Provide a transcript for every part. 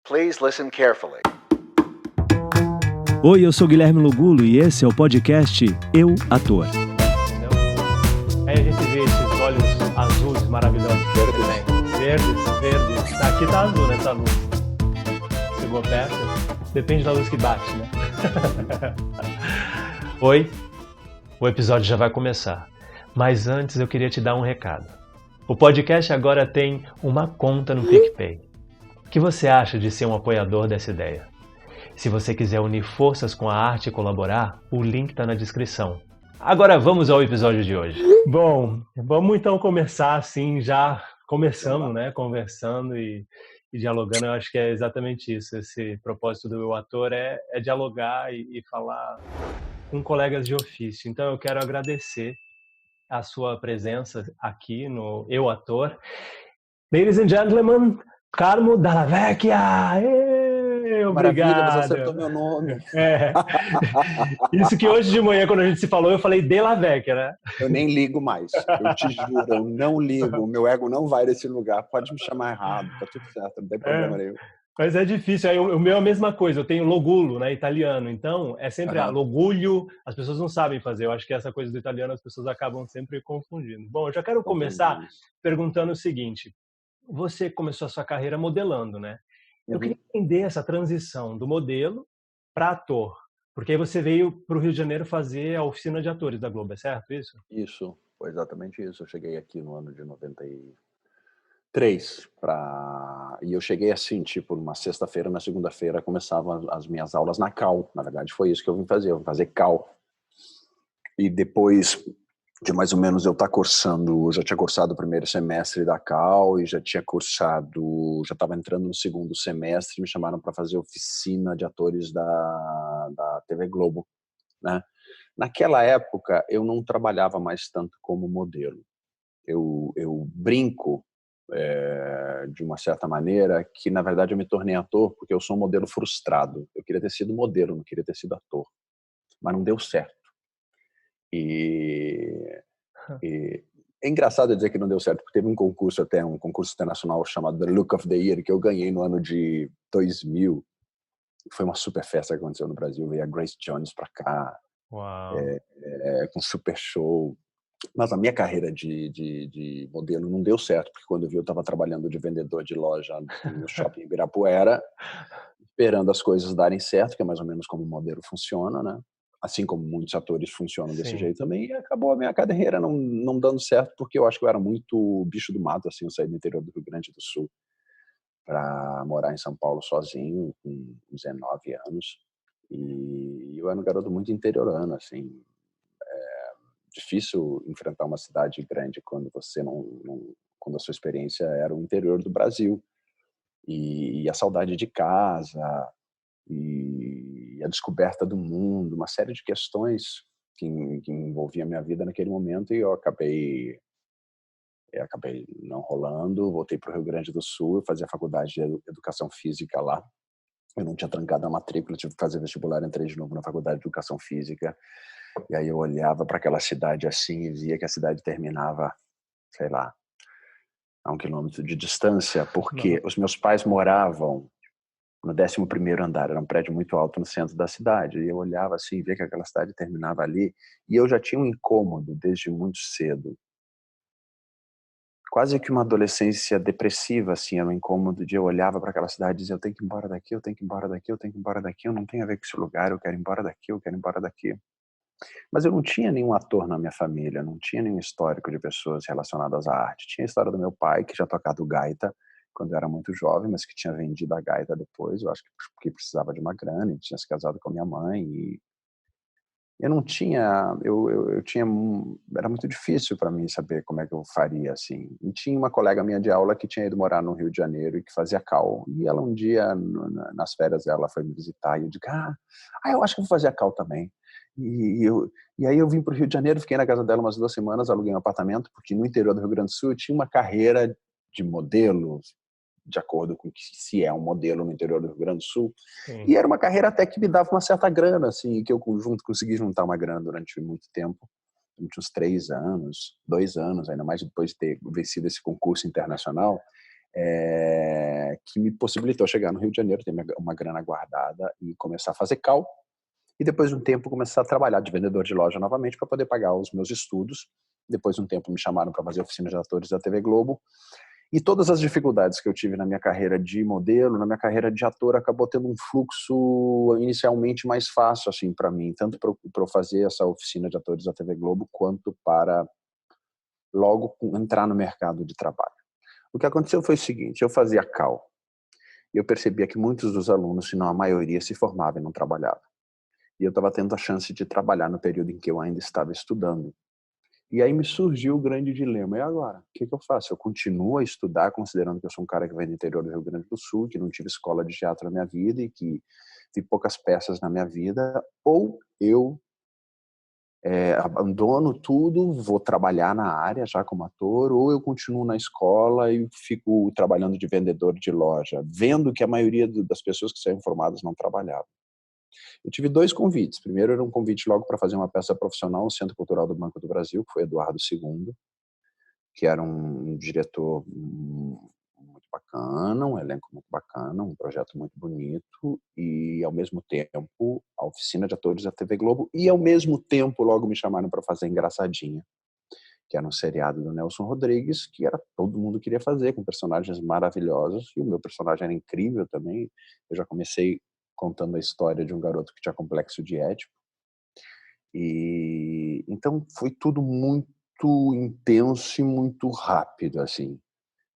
Please listen carefully. Oi, eu sou Guilherme Lugulo e esse é o podcast Eu, Ator. Entendeu? Aí a gente vê esses olhos azuis maravilhosos. Verdes. Aqui tá azul nessa luz. Chegou perto? Depende da luz que bate, né? Oi, o episódio já vai começar. Mas antes eu queria te dar um recado. O podcast agora tem uma conta no PicPay. O que você acha de ser um apoiador dessa ideia? Se você quiser unir forças com a arte e colaborar, o link está na descrição. Agora vamos ao episódio de hoje. Bom, vamos então começar assim, já começamos, né, conversando e dialogando. Eu acho que é exatamente isso. Esse propósito do Eu Ator é dialogar e falar com colegas de ofício. Então eu quero agradecer a sua presença aqui no Eu Ator. Ladies and gentlemen, Carmo Dalla Vecchia! Obrigado! Maravilha, você acertou meu nome. Isso que hoje de manhã, quando a gente se falou, eu falei Della Vecchia, né? Eu nem ligo mais, eu te juro, eu não ligo. O meu ego não vai nesse lugar, pode me chamar errado, tá tudo certo, não tem problema nenhum. Mas é difícil, aí o meu é a mesma coisa, eu tenho Logulo, né, italiano, então é sempre Logulho, as pessoas não sabem fazer, eu acho que essa coisa do italiano as pessoas acabam sempre confundindo. Bom, eu já quero começar perguntando o seguinte, você começou a sua carreira modelando, né? Eu queria entender essa transição do modelo para ator, porque aí você veio para o Rio de Janeiro fazer a oficina de atores da Globo, é certo isso? Isso, foi exatamente isso, eu cheguei aqui no ano de 93, e eu cheguei assim, tipo, numa sexta-feira, na segunda-feira começavam as minhas aulas na Cal, na verdade foi isso que eu vim fazer Cal, e depois de mais ou menos eu estar cursando, eu já tinha cursado o primeiro semestre da Cal e já estava entrando no segundo semestre, me chamaram para fazer oficina de atores da TV Globo, né? Naquela época eu não trabalhava mais tanto como modelo, eu brinco de uma certa maneira que na verdade eu me tornei ator porque eu sou um modelo frustrado, eu queria ter sido modelo, não queria ter sido ator, mas não deu certo. E é engraçado dizer que não deu certo, porque teve um concurso internacional chamado The Look of the Year, que eu ganhei no ano de 2000. Foi uma super festa que aconteceu no Brasil, veio a Grace Jones pra cá, com super show. Mas a minha carreira de modelo não deu certo, porque quando eu vi eu estava trabalhando de vendedor de loja no shopping Ibirapuera, esperando as coisas darem certo, que é mais ou menos como o modelo funciona, né? Assim como muitos atores funcionam desse jeito também, e acabou a minha carreira não dando certo, porque eu acho que eu era muito bicho do mato, assim, eu saí do interior do Rio Grande do Sul para morar em São Paulo sozinho, com 19 anos, e eu era um garoto muito interiorano, assim, difícil enfrentar uma cidade grande quando você quando a sua experiência era o interior do Brasil, e a saudade de casa, e a descoberta do mundo, uma série de questões que envolvia a minha vida naquele momento, e eu acabei não rolando, voltei para o Rio Grande do Sul, eu fazia faculdade de Educação Física lá, eu não tinha trancado a matrícula, tive que fazer vestibular, entrei de novo na Faculdade de Educação Física, e aí eu olhava para aquela cidade assim e via que a cidade terminava, sei lá, a 1 quilômetro de distância, porque os meus pais moravam no 11º andar, era um prédio muito alto no centro da cidade, e eu olhava assim, via que aquela cidade terminava ali, e eu já tinha um incômodo desde muito cedo, quase que uma adolescência depressiva, assim, era um incômodo de eu olhava para aquela cidade e dizia, eu tenho que ir embora daqui, eu tenho que ir embora daqui, eu tenho que ir embora daqui, eu não tenho a ver com esse lugar, eu quero ir embora daqui, eu quero ir embora daqui. Mas eu não tinha nenhum ator na minha família, não tinha nenhum histórico de pessoas relacionadas à arte. Tinha a história do meu pai, que já tocado gaita quando eu era muito jovem, mas que tinha vendido a gaita depois, eu acho que porque precisava de uma grana, e tinha se casado com a minha mãe, e eu não tinha, eu tinha, era muito difícil para mim saber como é que eu faria, assim. E tinha uma colega minha de aula que tinha ido morar no Rio de Janeiro e que fazia Cal, e ela um dia, nas férias, ela foi me visitar, e eu digo, eu acho que vou fazer a Cal também. E aí eu vim para o Rio de Janeiro, fiquei na casa dela umas 2 semanas, aluguei um apartamento, porque no interior do Rio Grande do Sul eu tinha uma carreira de modelo, de acordo com que se é um modelo no interior do Rio Grande do Sul. Sim. E era uma carreira até que me dava uma certa grana, assim, que eu consegui juntar uma grana durante muito tempo, durante uns 3 anos, 2 anos, ainda mais depois de ter vencido esse concurso internacional, que me possibilitou chegar no Rio de Janeiro, ter uma grana guardada e começar a fazer cal. E depois de um tempo começar a trabalhar de vendedor de loja novamente para poder pagar os meus estudos. Depois de um tempo me chamaram para fazer oficina de atores da TV Globo. E todas as dificuldades que eu tive na minha carreira de modelo, na minha carreira de ator, acabou tendo um fluxo inicialmente mais fácil assim para mim, tanto para eu fazer essa oficina de atores da TV Globo, quanto para logo entrar no mercado de trabalho. O que aconteceu foi o seguinte: eu fazia cal e eu percebia que muitos dos alunos, se não a maioria, se formava e não trabalhava. E eu estava tendo a chance de trabalhar no período em que eu ainda estava estudando. E aí me surgiu o grande dilema: e agora? O que eu faço? Eu continuo a estudar, considerando que eu sou um cara que vem do interior do Rio Grande do Sul, que não tive escola de teatro na minha vida e que vi poucas peças na minha vida, ou eu abandono tudo, vou trabalhar na área já como ator, ou eu continuo na escola e fico trabalhando de vendedor de loja, vendo que a maioria das pessoas que saíram formadas não trabalhavam. Eu tive 2 convites. Primeiro era um convite logo para fazer uma peça profissional no Centro Cultural do Banco do Brasil, que foi Eduardo II, que era um diretor muito bacana, um elenco muito bacana, um projeto muito bonito e, ao mesmo tempo, a oficina de atores da TV Globo e, ao mesmo tempo, logo me chamaram para fazer Engraçadinha, que era um seriado do Nelson Rodrigues, que era todo mundo queria fazer, com personagens maravilhosos, e o meu personagem era incrível também. Eu já comecei contando a história de um garoto que tinha complexo de Édipo. E então foi tudo muito intenso e muito rápido assim,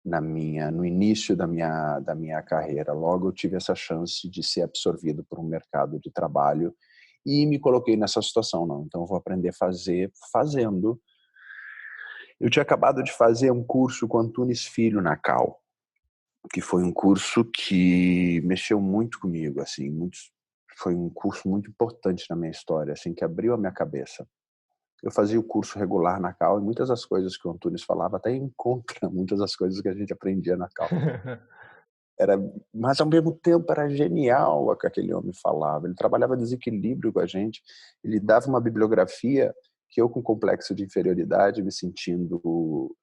no início da minha carreira. Logo eu tive essa chance de ser absorvido por um mercado de trabalho e me coloquei nessa situação: não, então eu vou aprender a fazer fazendo. Eu tinha acabado de fazer um curso com Antunes Filho na Cal, que foi um curso que mexeu muito comigo, assim, foi um curso muito importante na minha história, assim, que abriu a minha cabeça. Eu fazia o curso regular na Cal e muitas das coisas que o Antunes falava até encontra muitas das coisas que a gente aprendia na Cal. Mas ao mesmo tempo era genial o que aquele homem falava. Ele trabalhava desequilíbrio com a gente, ele dava uma bibliografia que eu, com complexo de inferioridade, me sentindo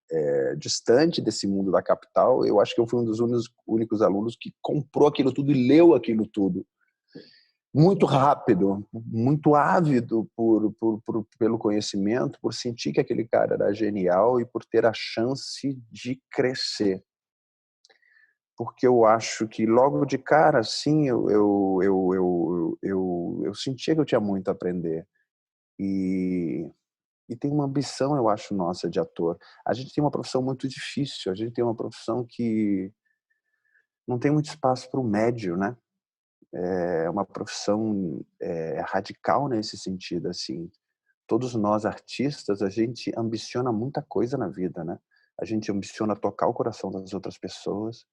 distante desse mundo da capital, eu acho que eu fui um dos únicos alunos que comprou aquilo tudo e leu aquilo tudo. Muito rápido, muito ávido pelo conhecimento, por sentir que aquele cara era genial e por ter a chance de crescer. Porque eu acho que logo de cara, assim, eu sentia que eu tinha muito a aprender. E tem uma ambição, eu acho, nossa, de ator. A gente tem uma profissão muito difícil, a gente tem uma profissão que não tem muito espaço para o médio, né? É uma profissão radical nesse sentido, assim. Todos nós artistas, a gente ambiciona muita coisa na vida, né? A gente ambiciona tocar o coração das outras pessoas.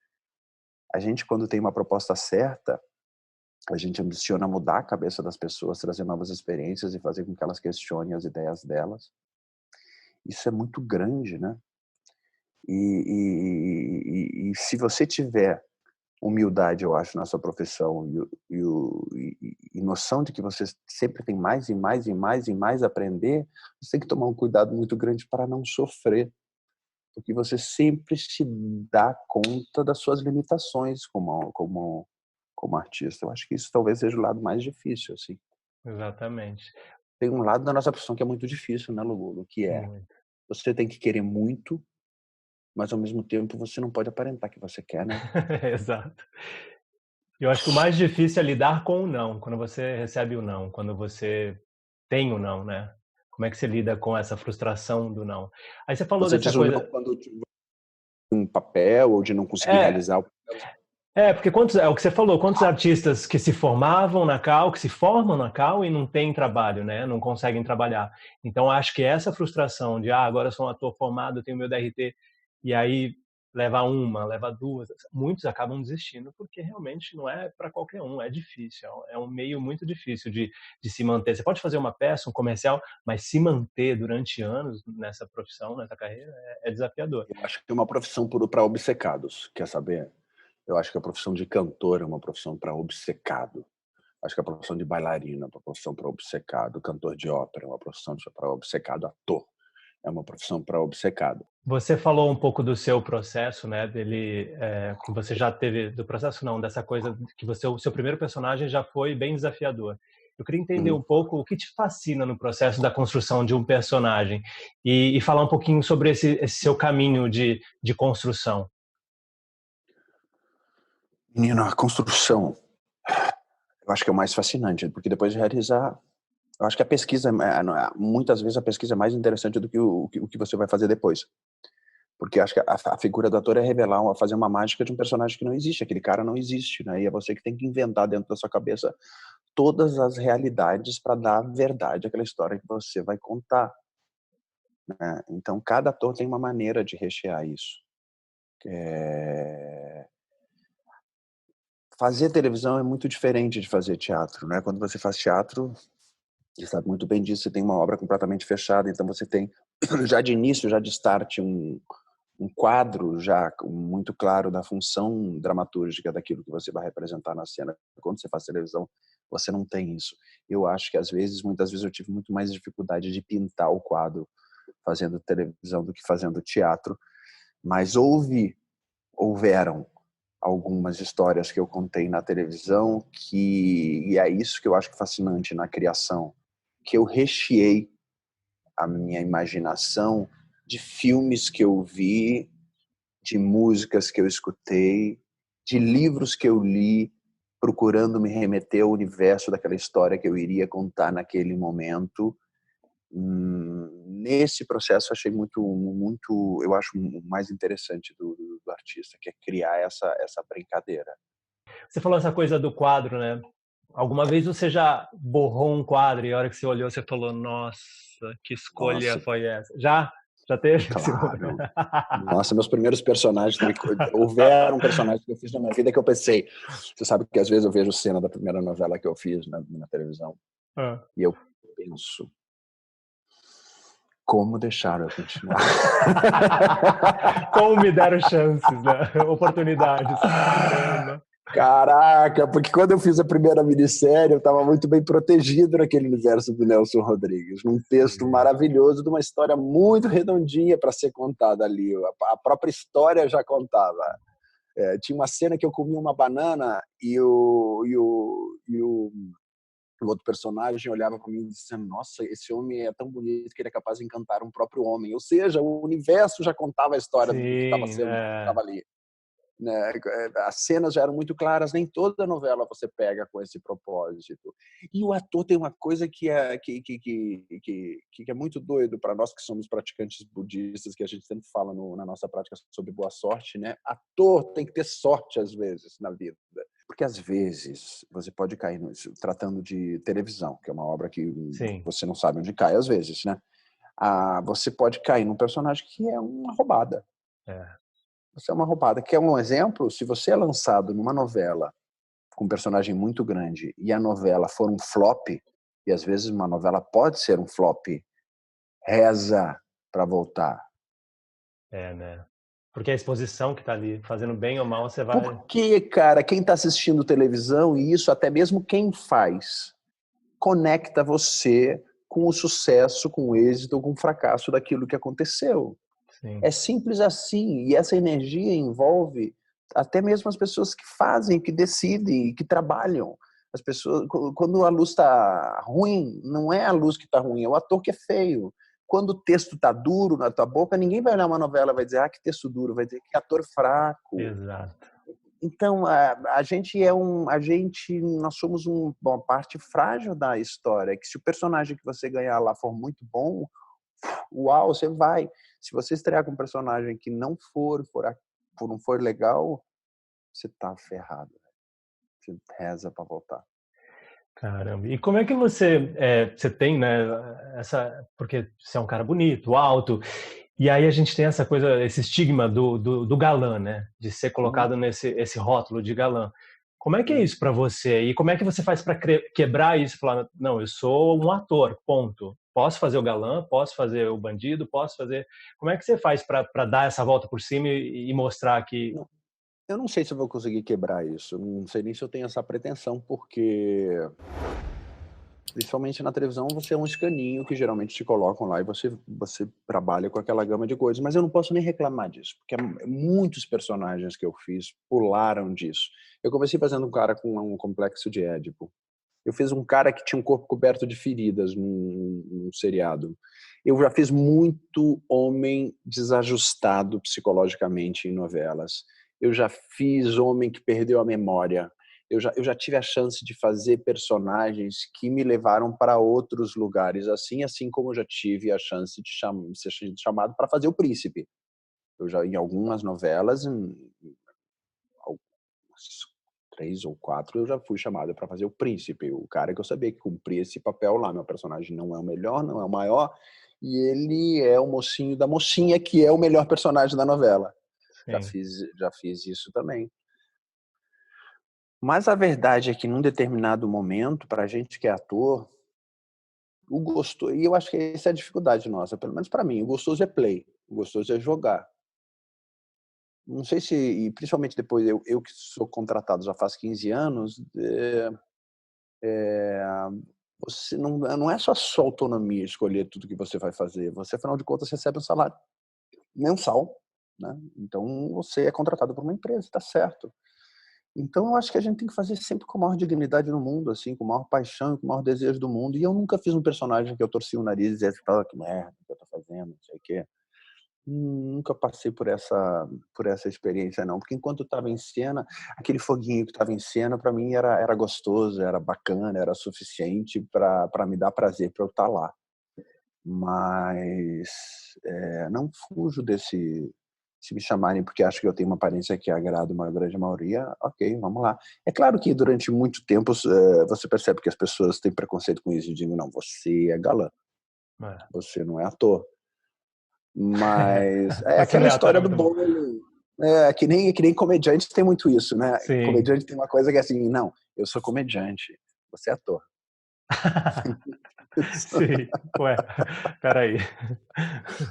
A gente, quando tem uma proposta certa, a gente ambiciona mudar a cabeça das pessoas, trazer novas experiências e fazer com que elas questionem as ideias delas. Isso é muito grande, né? E se você tiver humildade, eu acho, na sua profissão e noção de que você sempre tem mais e mais e mais e mais a aprender, você tem que tomar um cuidado muito grande para não sofrer, porque você sempre se dá conta das suas limitações como artista. Eu acho que isso talvez seja o lado mais difícil, assim. Exatamente. Tem um lado da nossa profissão que é muito difícil, né, Lugulo, que é Muito. você tem que querer muito, mas ao mesmo tempo você não pode aparentar que você quer, né? Exato. Eu acho que o mais difícil é lidar com o não, quando você recebe o não, quando você tem o não, né. Como é que você lida com essa frustração do não? Aí você falou Você dessa diz o não coisa. quando um papel ou de não conseguir É, realizar o porque é o que você falou, quantos artistas que se formavam na Cal, que se formam na Cal e não têm trabalho, né, não conseguem trabalhar. Então acho que essa frustração de: agora eu sou um ator formado, eu tenho meu DRT, e aí leva uma, leva duas, muitos acabam desistindo, porque realmente não é para qualquer um, é difícil, é um meio muito difícil de se manter. Você pode fazer uma peça, um comercial, mas se manter durante anos nessa profissão, nessa carreira, é desafiador. Eu acho que é uma profissão para obcecados, quer saber? Eu acho que a profissão de cantor é uma profissão para obcecado. Acho que a profissão de bailarina é uma profissão para obcecado. Cantor de ópera é uma profissão para obcecado. Ator é uma profissão para obcecado. Você falou um pouco do seu processo, né, que você já teve, do processo não, dessa coisa que o seu primeiro personagem já foi bem desafiador. Eu queria entender Uhum. um pouco o que te fascina no processo da construção de um personagem e falar um pouquinho sobre esse seu caminho de construção. Menino, a construção, eu acho que é o mais fascinante, porque depois de realizar, eu acho que a pesquisa, muitas vezes a pesquisa é mais interessante do que o que você vai fazer depois. Porque acho que a figura do ator é revelar, fazer uma mágica de um personagem que não existe, aquele cara não existe, né? E é você que tem que inventar dentro da sua cabeça todas as realidades para dar verdade àquela história que você vai contar, né? Então, cada ator tem uma maneira de rechear isso. Fazer televisão é muito diferente de fazer teatro, né? Quando você faz teatro, você sabe muito bem disso, você tem uma obra completamente fechada, então você tem, já de início, já de start, um quadro já muito claro da função dramatúrgica daquilo que você vai representar na cena. Quando você faz televisão, você não tem isso. Eu acho que muitas vezes eu tive muito mais dificuldade de pintar o quadro fazendo televisão do que fazendo teatro, mas houveram algumas histórias que eu contei na televisão e é isso que eu acho fascinante na criação, que eu recheei a minha imaginação de filmes que eu vi, de músicas que eu escutei, de livros que eu li, procurando me remeter ao universo daquela história que eu iria contar naquele momento. Nesse processo achei muito, eu acho o mais interessante do artista, que é criar essa brincadeira. Você falou essa coisa do quadro, né? Alguma vez você já borrou um quadro e a hora que você olhou você falou, nossa, que escolha Nossa, foi essa? Já? Já teve esse momento? claro. Nossa, meus primeiros personagens, houveram personagens que eu fiz na minha vida que eu pensei, você sabe que às vezes eu vejo cena da primeira novela que eu fiz na televisão Ah. e eu penso, como deixaram eu continuar? Como me deram chances, né? Oportunidades. Caramba. Caraca, porque quando eu fiz a primeira minissérie, eu estava muito bem protegido naquele universo do Nelson Rodrigues, num texto maravilhoso de uma história muito redondinha para ser contada ali. A própria história já contava. Tinha uma cena que eu comia uma banana e o outro personagem olhava para mim dizendo, nossa, esse homem é tão bonito que ele é capaz de encantar um próprio homem. Ou seja, o universo já contava a história do que Sim, estava ali. Né? As cenas já eram muito claras, nem toda novela você pega com esse propósito. E o ator tem uma coisa que é muito doido para nós que somos praticantes budistas, que a gente sempre fala na nossa prática sobre boa sorte, né? Ator tem que ter sorte às vezes na vida. Porque às vezes você pode cair tratando de televisão, que é uma obra que sim. você não sabe onde cai às vezes, né? Você pode cair num personagem que é uma roubada. É. Você é uma roubada. Quer um exemplo? Se você é lançado numa novela com um personagem muito grande e a novela for um flop, e às vezes uma novela pode ser um flop, reza para voltar. Né? Porque a exposição que está ali, fazendo bem ou mal, você vai... Porque, cara, quem está assistindo televisão, e isso até mesmo quem faz, conecta você com o sucesso, com o êxito ou com o fracasso daquilo que aconteceu. Sim. É simples assim, e essa energia envolve até mesmo as pessoas que fazem, que decidem, que trabalham. As pessoas, quando a luz está ruim, não é a luz que está ruim, é o ator que é feio. Quando o texto está duro na tua boca, ninguém vai olhar uma novela e vai dizer, que texto duro, vai dizer que ator fraco. Exato. Então, nós somos uma parte frágil da história, que se o personagem que você ganhar lá for muito bom, uau, você vai. Se você estrear com um personagem que não for legal, você tá ferrado. Você reza para voltar. Caramba. E como é que você tem, né, porque você é um cara bonito, alto, e aí a gente tem essa coisa, esse estigma do galã, né, de ser colocado esse rótulo de galã. Como é que é isso para você? E como é que você faz para quebrar isso e falar, não, eu sou um ator, ponto. Posso fazer o galã, posso fazer o bandido, posso fazer... Como é que você faz para dar essa volta por cima e mostrar que... Eu não sei se eu vou conseguir quebrar isso. Não sei nem se eu tenho essa pretensão, porque Principalmente na televisão, você é um escaninho que geralmente te colocam lá e você trabalha com aquela gama de coisas. Mas eu não posso nem reclamar disso, porque muitos personagens que eu fiz pularam disso. Eu comecei fazendo um cara com um complexo de Édipo. Eu fiz um cara que tinha um corpo coberto de feridas num seriado. Eu já fiz muito homem desajustado psicologicamente em novelas. Eu já fiz homem que perdeu a memória. Eu já tive a chance de fazer personagens que me levaram para outros lugares, assim como eu já tive a chance de ser chamado para fazer o príncipe. Eu já, em algumas novelas, algumas 3 ou 4, eu já fui chamado para fazer o príncipe, o cara que eu sabia que cumpria esse papel lá. Meu personagem não é o melhor, não é o maior, e ele é o mocinho da mocinha, que é o melhor personagem da novela. Sim. Já fiz isso também. Mas a verdade é que num determinado momento, para a gente que é ator, o gostoso, e eu acho que essa é a dificuldade nossa, pelo menos para mim, o gostoso é play, o gostoso é jogar. Não sei se, e principalmente depois, eu que sou contratado já faz 15 anos, você não é só sua autonomia escolher tudo que você vai fazer, você, afinal de contas, recebe um salário mensal, né? Então, você é contratado por uma empresa, tá certo. Então, eu acho que a gente tem que fazer sempre com a maior dignidade no mundo, assim, com a maior paixão, com o maior desejo do mundo. E eu nunca fiz um personagem que eu torci o nariz e dizia, que merda que eu tô fazendo, não sei o quê. Nunca passei por essa experiência, não. Porque enquanto eu estava em cena, aquele foguinho que estava em cena, para mim era gostoso, era bacana, era suficiente para me dar prazer para eu estar lá. Mas não fujo desse. Se me chamarem porque acham que eu tenho uma aparência que agrada uma grande maioria, ok, vamos lá. É claro que durante muito tempo você percebe que as pessoas têm preconceito com isso e dizem, não, você é galã, É. você não é ator. Mas é Você aquela não é ator, é história do muito bom. bolo. É que nem comediante tem muito isso, né? Sim. Comediante tem uma coisa que é assim, não, eu sou comediante, você é ator. Sim. Ué, peraí.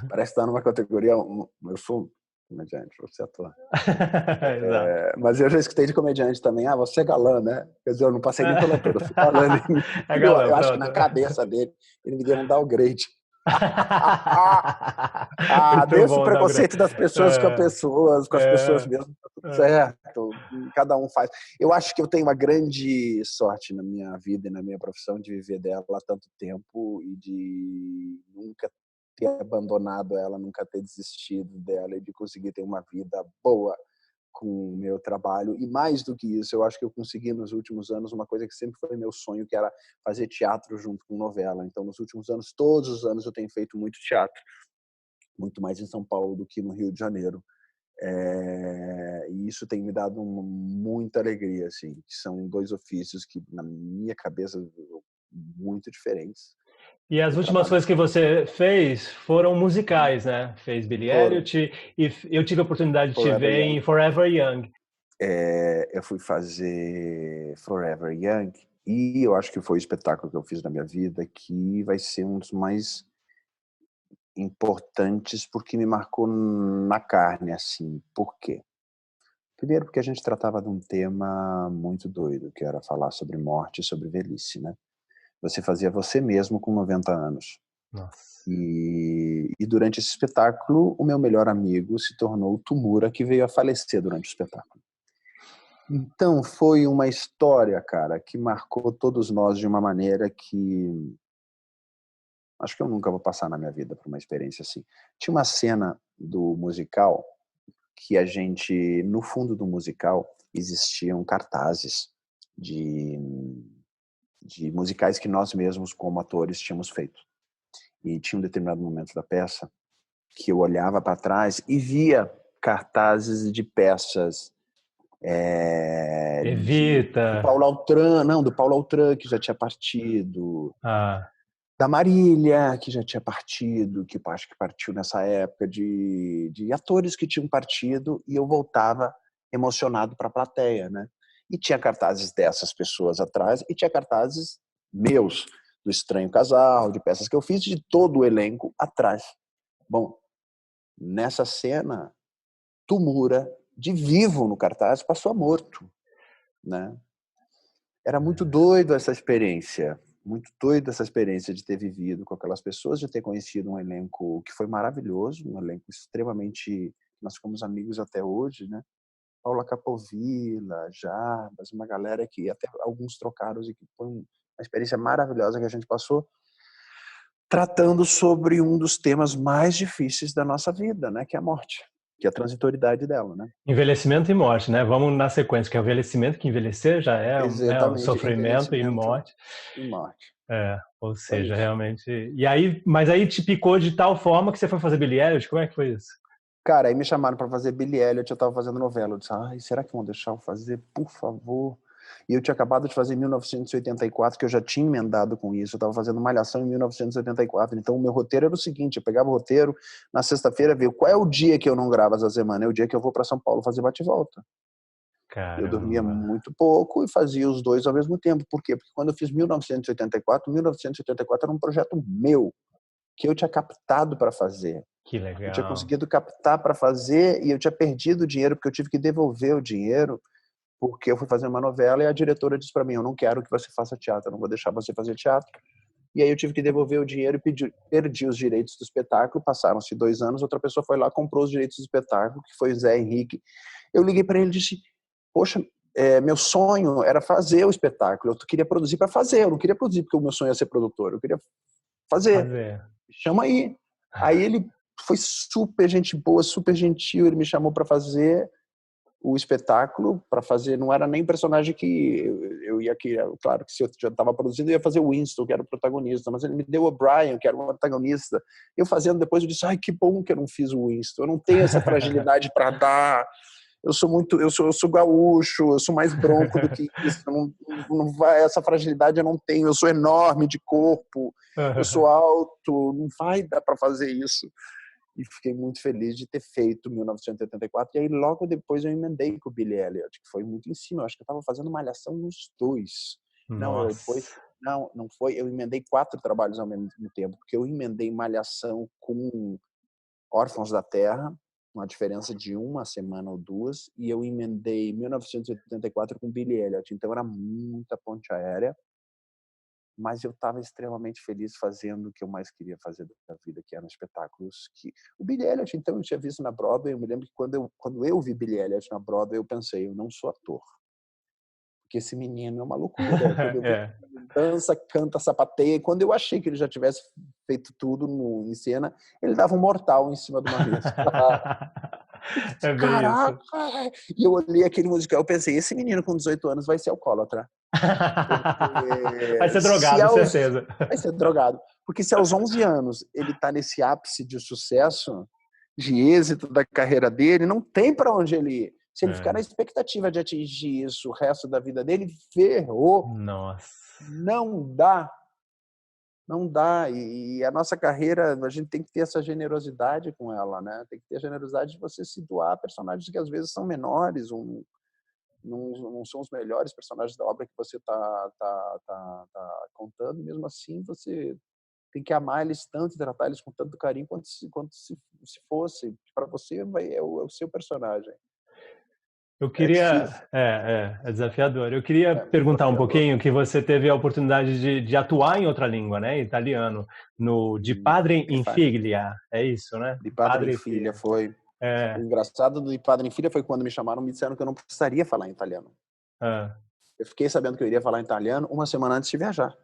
Parece estar numa categoria, eu sou comediante, você é ator. Exato. Mas eu já escutei de comediante também, você é galã, né? Quer dizer, eu não passei nem pelo ator, eu fui galã. É galã, Eu acho que pronto. na cabeça dele, ele me deu um downgrade. Muito Desse o bom, Douglas. preconceito das pessoas É, com as pessoas é, mesmo, tá tudo é. certo, cada um faz. Eu acho que eu tenho uma grande sorte na minha vida e na minha profissão de viver dela há tanto tempo e de nunca ter abandonado ela, nunca ter desistido dela e de conseguir ter uma vida boa com o meu trabalho. E mais do que isso, eu acho que eu consegui nos últimos anos uma coisa que sempre foi meu sonho, que era fazer teatro junto com novela. Então, nos últimos anos, todos os anos, eu tenho feito muito teatro, muito mais em São Paulo do que no Rio de Janeiro. E isso tem me dado muita alegria, assim, que são dois ofícios que, na minha cabeça, muito diferentes. E as Eu últimas trabalho coisas que você fez foram musicais, né? Fez Billie por Elliot e eu tive a oportunidade de te Forever ver Young. em Forever Young. Eu fui fazer Forever Young e eu acho que foi o espetáculo que eu fiz na minha vida que vai ser um dos mais importantes porque me marcou na carne, assim. Por quê? Primeiro porque a gente tratava de um tema muito doido, que era falar sobre morte e sobre velhice, né? Você fazia você mesmo com 90 anos. Nossa. E durante esse espetáculo, o meu melhor amigo se tornou o Tumura, que veio a falecer durante o espetáculo. Então, foi uma história, cara, que marcou todos nós de uma maneira que acho que eu nunca vou passar na minha vida por uma experiência assim. Tinha uma cena do musical que a gente, no fundo do musical, existiam cartazes de, de musicais que nós mesmos, como atores, tínhamos feito. E tinha um determinado momento da peça que eu olhava para trás e via cartazes de peças do Evita. Paulo Altran, não, do Paulo Altran, que já tinha partido, Ah, da Marília, que já tinha partido, que acho que partiu nessa época, de atores que tinham partido, e eu voltava emocionado para a plateia, né? E tinha cartazes dessas pessoas atrás, e tinha cartazes meus, do Estranho Casal, de peças que eu fiz, de todo o elenco atrás. Bom, nessa cena, Tumura, de vivo no cartaz, passou a morto, né? Era muito doido essa experiência. muito doido essa experiência de ter vivido com aquelas pessoas, de ter conhecido um elenco que foi maravilhoso, um elenco extremamente... Nós ficamos amigos até hoje, né? Paula Capovilla, Jarbas, uma galera que até alguns trocaram e que foi uma experiência maravilhosa que a gente passou, tratando sobre um dos temas mais difíceis da nossa vida, né? Que é a morte, que é a transitoriedade dela, né? Envelhecimento e morte, né? Vamos na sequência, que é o envelhecimento, que envelhecer já é, né, o Exatamente, sofrimento e envelhecimento morte. e morte. Ou Foi seja, isso. realmente... E aí, mas aí te picou de tal forma que você foi fazer Billie Eilish? Como é que foi isso? Cara, aí me chamaram para fazer Billie Elliot, eu tava fazendo novela. Eu disse, ai, será que vão deixar eu fazer? Por favor. E eu tinha acabado de fazer 1984, que eu já tinha emendado com isso. Eu tava fazendo Malhação em 1984. Então o meu roteiro era o seguinte, eu pegava o roteiro, na sexta-feira, via qual é o dia que eu não gravo essa semana. É o dia que eu vou para São Paulo fazer bate-volta. Eu dormia Caramba. muito pouco e fazia os dois ao mesmo tempo. Por quê? Porque quando eu fiz 1984 era um projeto meu, que eu tinha captado para fazer. Que Eu tinha legal. conseguido captar para fazer e eu tinha perdido o dinheiro porque eu tive que devolver o dinheiro porque eu fui fazer uma novela e a diretora disse para mim, eu não quero que você faça teatro, eu não vou deixar você fazer teatro. E aí eu tive que devolver o dinheiro e perdi os direitos do espetáculo, passaram-se 2 anos, outra pessoa foi lá, comprou os direitos do espetáculo, que foi o Zé Henrique. Eu liguei para ele e disse, poxa, meu sonho era fazer o espetáculo, eu queria produzir para fazer, eu não queria produzir porque o meu sonho era ser produtor, eu queria fazer, chama aí. Aí ele foi super gente boa, super gentil, ele me chamou para fazer o espetáculo, para fazer, não era nem personagem que eu ia querer, claro que se eu já estava produzindo, eu ia fazer o Winston, que era o protagonista, mas ele me deu o Brian, que era o antagonista. Eu fazendo depois, eu disse, ai, que bom que eu não fiz o Winston, eu não tenho essa fragilidade para dar, eu sou gaúcho, eu sou mais bronco do que isso, não vai, essa fragilidade eu não tenho, eu sou enorme de corpo, eu sou alto, não vai dar para fazer isso. E fiquei muito feliz de ter feito 1984, e aí logo depois eu emendei com o Billy Elliot, que foi muito em cima, eu acho que eu estava fazendo Malhação nos dois. Nossa. Não foi, eu emendei 4 trabalhos ao mesmo tempo, porque eu emendei Malhação com Órfãos da Terra, uma diferença de 1 semana ou 2, e eu emendei 1984 com Billy Elliot, então era muita ponte aérea, mas eu estava extremamente feliz fazendo o que eu mais queria fazer da vida, que eram espetáculos que... O Billy Elliot, então, eu tinha visto na Broadway, eu me lembro que quando eu vi Billy Elliot na Broadway, eu pensei, eu não sou ator, porque esse menino é uma loucura, quando eu vi ele dança, canta, sapateia, e quando eu achei que ele já tivesse feito tudo em cena, ele dava um mortal em cima de uma mesa. É bem isso. Caraca! E eu olhei aquele musical e pensei, esse menino com 18 anos vai ser alcoólatra. Vai ser Se drogado, aos... certeza. Vai ser drogado. Porque se aos 11 anos ele está nesse ápice de sucesso, de êxito da carreira dele, não tem para onde ele ir. Se ele ficar na expectativa de atingir isso o resto da vida dele, ferrou. Nossa. Não dá. Não dá. E a nossa carreira, a gente tem que ter essa generosidade com ela, né? Tem que ter a generosidade de você se doar a personagens que às vezes são menores, não são os melhores personagens da obra que você tá contando, mesmo assim você tem que amar eles tanto e tratar eles com tanto carinho quanto se fosse. Para você é o seu personagem. Eu É difícil, queria, é desafiador. Eu queria é muito perguntar um desafiador. pouquinho que você teve a oportunidade de atuar em outra língua, né? Italiano, no De Padre in Figlia, é isso, né? De Padre em Padre e Filha Filha. foi... O engraçado do De Padre em Filha foi quando me chamaram, me disseram que eu não precisaria falar em italiano. Eu fiquei sabendo que eu iria falar em italiano 1 semana antes de viajar.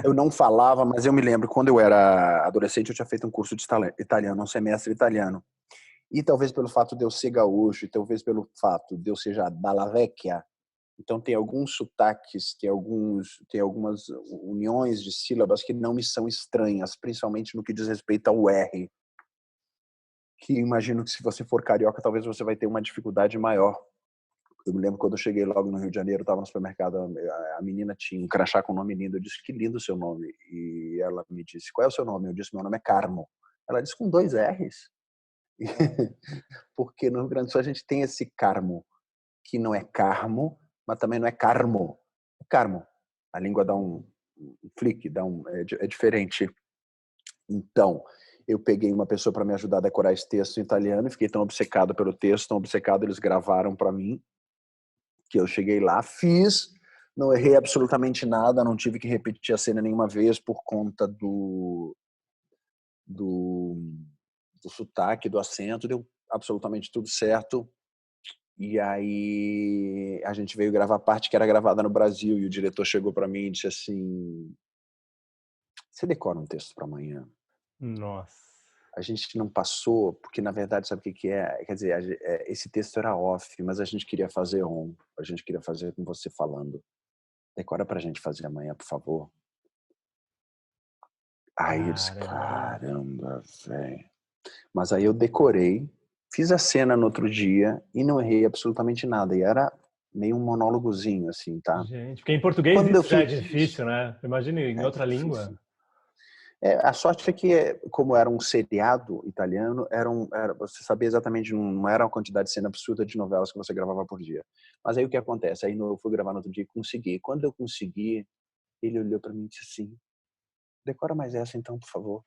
Eu não falava, mas eu me lembro, quando eu era adolescente, eu tinha feito um curso de italiano, um semestre italiano. E talvez pelo fato de eu ser gaúcho, e talvez pelo fato de eu ser já dalla vecchia, então tem alguns sotaques, tem algumas uniões de sílabas que não me são estranhas, principalmente no que diz respeito ao R, que imagino que se você for carioca, talvez você vai ter uma dificuldade maior. Eu me lembro quando eu cheguei logo no Rio de Janeiro, estava no supermercado, a menina tinha um crachá com um nome lindo, eu disse, que lindo o seu nome. E ela me disse, qual é o seu nome? Eu disse, meu nome é Carmo. Ela disse, com 2 R's. Porque no Rio Grande do Sul a gente tem esse Carmo, que não é Carmo, mas também não é Carmo. É Carmo. A língua dá um flick, é diferente. Então, eu peguei uma pessoa para me ajudar a decorar esse texto em italiano e fiquei tão obcecado pelo texto, tão obcecado, eles gravaram para mim, que eu cheguei lá, fiz, Não errei absolutamente nada, não tive que repetir a cena nenhuma vez por conta do, do sotaque, do acento, deu absolutamente tudo certo. E aí a gente veio gravar a parte que era gravada no Brasil e o diretor chegou para mim e disse assim: você decora um texto para amanhã? Nossa. A gente não passou, porque na verdade sabe o que que é? Quer dizer, esse texto era off, mas a gente queria fazer on, a gente queria fazer com você falando. Decora pra gente fazer amanhã, por favor. Aí eu disse, Caramba. caramba, velho. Mas aí eu decorei, fiz a cena no outro dia e não errei absolutamente nada. E era meio um monólogozinho, assim, tá? Gente, porque em português Quando eu isso já é fiz isso, difícil, né? Imagine em é outra difícil. língua. A sorte é que, como era um seriado italiano, você sabia exatamente, não era uma quantidade de cena absurda de novelas que você gravava por dia. Mas aí o que acontece? Aí eu fui gravar no outro dia e consegui. Quando eu consegui, ele olhou para mim e disse assim: decora mais essa então, por favor.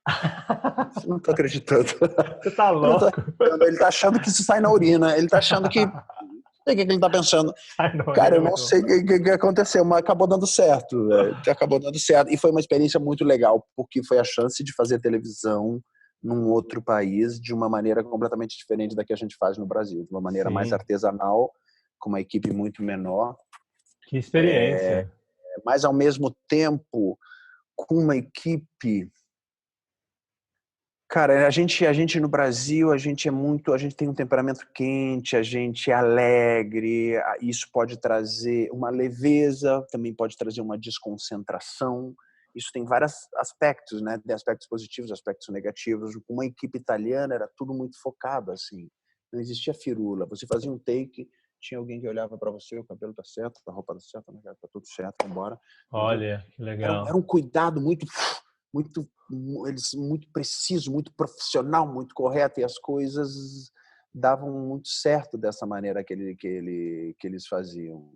Eu não tô acreditando. Você tá Eu não tô louco? acreditando. Ele tá achando que isso sai na urina. Ele tá achando que... Não sei o que ele tá pensando. Sai na Cara, orelha, eu não muito bom. sei o que aconteceu, mas acabou dando certo. Acabou dando certo. E foi uma experiência muito legal, porque foi a chance de fazer televisão num outro país de uma maneira completamente diferente da que a gente faz no Brasil. De uma maneira mais Sim, artesanal, com uma equipe muito menor, que experiência. mas ao mesmo tempo com uma equipe... Cara, a gente no Brasil, a gente tem um temperamento quente, a gente é alegre, isso pode trazer uma leveza, também pode trazer uma desconcentração. Isso tem vários aspectos, né? Tem aspectos positivos, aspectos negativos. Com uma equipe italiana era tudo muito focado, assim. Não existia firula. Você fazia um take, tinha alguém que olhava para você, o cabelo tá certo, a roupa tá certa, tá tudo certo, vamos embora. Entendeu? Olha, que Era legal. um cuidado muito, muito preciso, muito profissional, muito correto, e as coisas davam muito certo dessa maneira que eles faziam.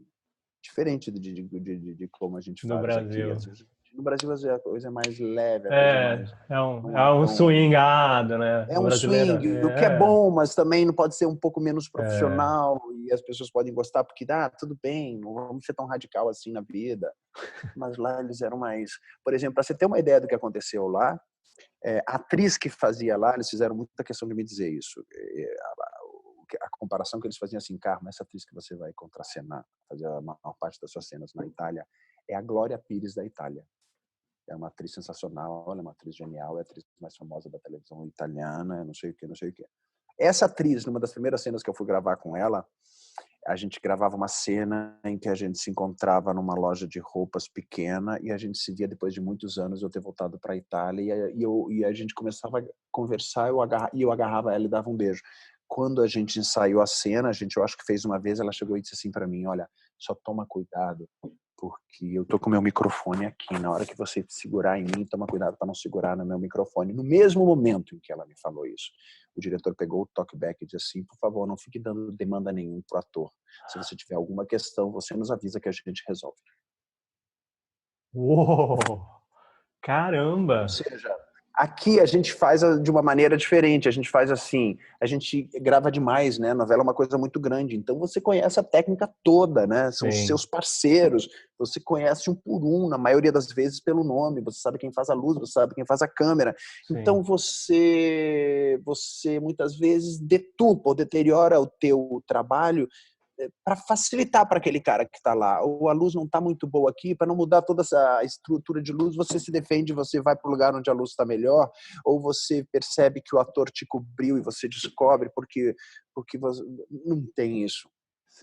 Diferente de como a gente No faz aqui. Brasil. Às vezes, no Brasil, a coisa é mais leve, a coisa é É, mais... é não é um tão... swingado, né? É O um brasileiro swing, o que é é, bom, mas também não pode ser um pouco menos é. profissional, e as pessoas podem gostar porque, tudo bem, não vamos ser tão radical assim na vida. Mas lá eles eram mais... Por exemplo, para você ter uma ideia do que aconteceu lá, a atriz que fazia lá, eles fizeram muita questão de me dizer isso. A comparação que eles faziam assim, Carmen, essa atriz que você vai contracenar, fazer a maior parte das suas cenas na Itália, é a Glória Pires da Itália. É uma atriz sensacional, ela é uma atriz genial, é a atriz mais famosa da televisão italiana, não sei o que, não sei o que. Essa atriz, numa das primeiras cenas que eu fui gravar com ela, a gente gravava uma cena em que a gente se encontrava numa loja de roupas pequena e a gente se via depois de muitos anos eu ter voltado para a Itália e a gente começava a conversar e eu agarrava ela e dava um beijo. Quando a gente ensaiou a cena, eu acho que fez uma vez, ela chegou e disse assim para mim, olha, só toma cuidado, porque eu tô com o meu microfone aqui, na hora que você segurar em mim, toma cuidado para não segurar no meu microfone. No mesmo momento em que ela me falou isso, o diretor pegou o talkback e disse assim, por favor, não fique dando demanda nenhuma pro ator. Se você tiver alguma questão, você nos avisa que a gente resolve. Uou! Ou Caramba! seja, aqui a gente faz de uma maneira diferente. A gente faz assim, a gente grava demais, né? A novela é uma coisa muito grande. Então você conhece a técnica toda, né? São os Sim, seus parceiros. Você conhece um por um, na maioria das vezes pelo nome. Você sabe quem faz a luz, você sabe quem faz a câmera. sim. Então você muitas vezes deturpa ou deteriora o teu trabalho para facilitar para aquele cara que está lá. Ou a luz não está muito boa aqui, para não mudar toda essa estrutura de luz, você se defende, você vai para o lugar onde a luz está melhor, ou você percebe que o ator te cobriu e você descobre porque você, não tem isso.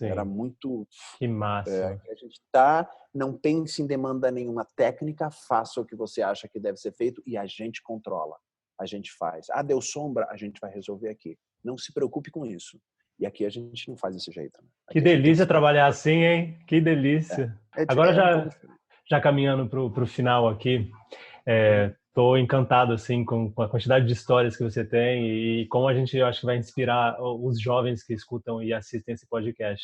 Era Sim, muito... que massa. a gente tá, não pense em demanda nenhuma técnica, faça o que você acha que deve ser feito e a gente controla. A gente faz. Deu sombra, a gente vai resolver aqui. Não se preocupe com isso. E aqui a gente não faz desse jeito. Né? Que Aqui a gente tem que delícia se preocupar. trabalhar assim, hein? Que delícia. Agora É um pouco diferente. já caminhando para o final aqui, estou encantado assim com a quantidade de histórias que você tem e como a gente, eu acho que vai inspirar os jovens que escutam e assistem esse podcast.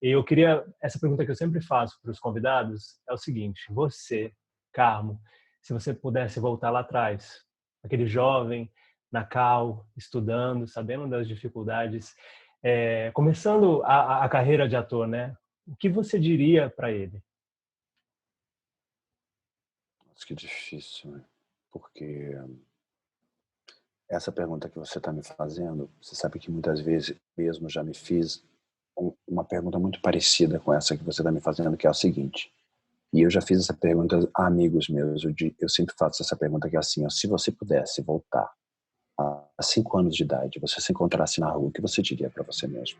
E eu queria, essa pergunta que eu sempre faço para os convidados é o seguinte: você, Carmo, se você pudesse voltar lá atrás, aquele jovem na Cal, estudando, sabendo das dificuldades, começando a carreira de ator, né? O que você diria para ele? Que difícil, né? Porque essa pergunta que você está me fazendo, você sabe que muitas vezes mesmo já me fiz uma pergunta muito parecida com essa que você está me fazendo, que é o seguinte. E eu já fiz essa pergunta a amigos meus. Eu sempre faço essa pergunta que é assim, ó, se você pudesse voltar a 5 anos de idade, você se encontrasse na rua, o que você diria para você mesmo?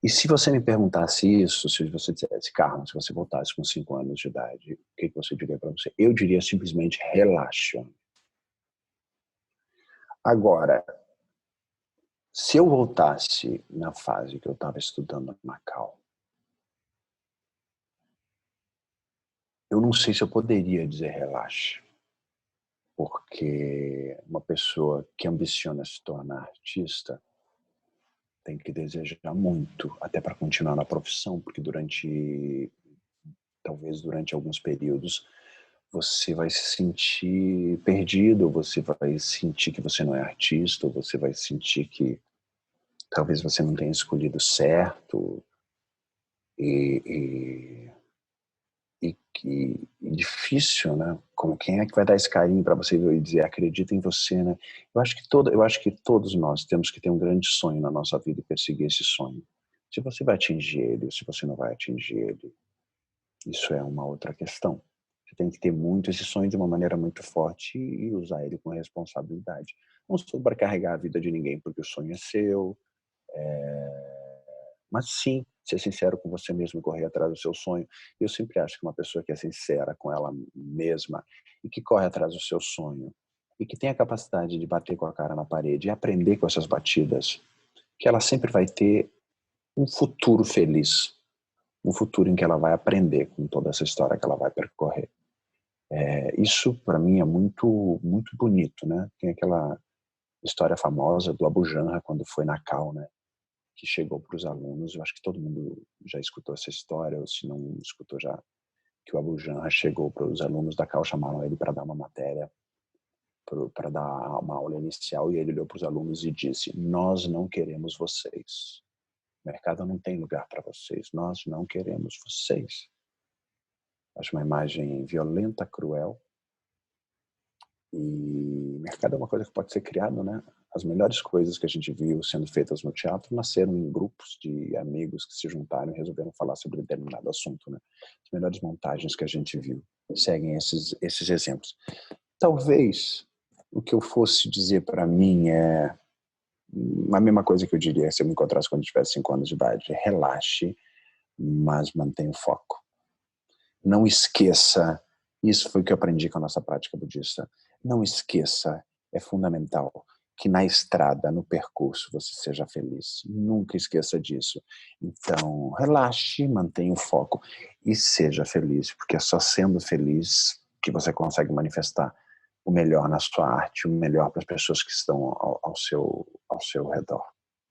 E se você me perguntasse isso, se você dissesse, Carlos, se você voltasse com 5 anos de idade, o que você diria para você? Eu diria simplesmente, relaxa. Agora, se eu voltasse na fase que eu estava estudando em Macau, eu não sei se eu poderia dizer relaxa, porque uma pessoa que ambiciona se tornar artista tem que desejar muito, até para continuar na profissão, porque talvez durante alguns períodos, você vai se sentir perdido, você vai sentir que você não é artista, ou você vai sentir que talvez você não tenha escolhido certo, e difícil, né? Como quem é que vai dar esse carinho para você e dizer acredita em você, né? Eu acho que todos nós temos que ter um grande sonho na nossa vida e perseguir esse sonho. Se você vai atingir ele ou se você não vai atingir ele, isso é uma outra questão. Você tem que ter muito esse sonho de uma maneira muito forte e usar ele com responsabilidade. Não sobrecarregar a vida de ninguém porque o sonho é seu, mas sim, ser sincero com você mesmo e correr atrás do seu sonho. Eu sempre acho que uma pessoa que é sincera com ela mesma e que corre atrás do seu sonho e que tem a capacidade de bater com a cara na parede e aprender com essas batidas, que ela sempre vai ter um futuro feliz, um futuro em que ela vai aprender com toda essa história que ela vai percorrer. Isso, para mim, é muito, muito bonito, né? Tem aquela história famosa do Abu Janra, quando foi na Cal, né? Que chegou para os alunos, eu acho que todo mundo já escutou essa história, ou se não escutou já, que o Abu Janra chegou para os alunos da Cal, chamaram ele para dar uma matéria, para dar uma aula inicial, e ele olhou para os alunos e disse, nós não queremos vocês. O mercado não tem lugar para vocês, nós não queremos vocês. Acho uma imagem violenta, cruel, e mercado é uma coisa que pode ser criado, né? As melhores coisas que a gente viu sendo feitas no teatro nasceram em grupos de amigos que se juntaram e resolveram falar sobre determinado assunto, né? As melhores montagens que a gente viu seguem esses exemplos. Talvez o que eu fosse dizer para mim é a mesma coisa que eu diria se eu me encontrasse quando eu tivesse 5 anos de idade. Relaxe, mas mantenha o foco. Não esqueça, isso foi o que eu aprendi com a nossa prática budista, não esqueça, é fundamental, que na estrada, no percurso, você seja feliz. Nunca esqueça disso. Então, relaxe, mantenha o foco e seja feliz, porque é só sendo feliz que você consegue manifestar o melhor na sua arte, o melhor para as pessoas que estão ao seu redor.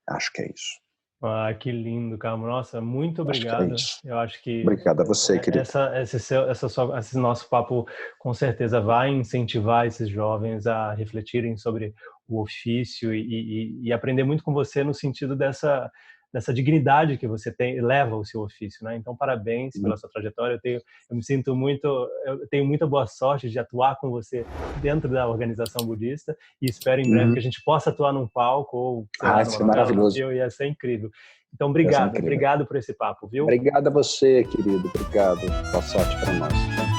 Acho que é isso. Ah, que lindo, Carmo. Nossa, muito obrigado. Eu acho que Obrigado a você, querido. Esse nosso papo com certeza vai incentivar esses jovens a refletirem sobre o ofício e aprender muito com você no sentido dessa dignidade que você leva ao seu ofício, né? Então, parabéns pela sua trajetória. Eu tenho muita boa sorte de atuar com você dentro da organização budista e espero em breve que a gente possa atuar num palco ou sei lá, numa maravilhoso. Ia ser incrível. Então, obrigado por esse papo, viu? Obrigado a você, querido. Obrigado. Boa sorte para nós.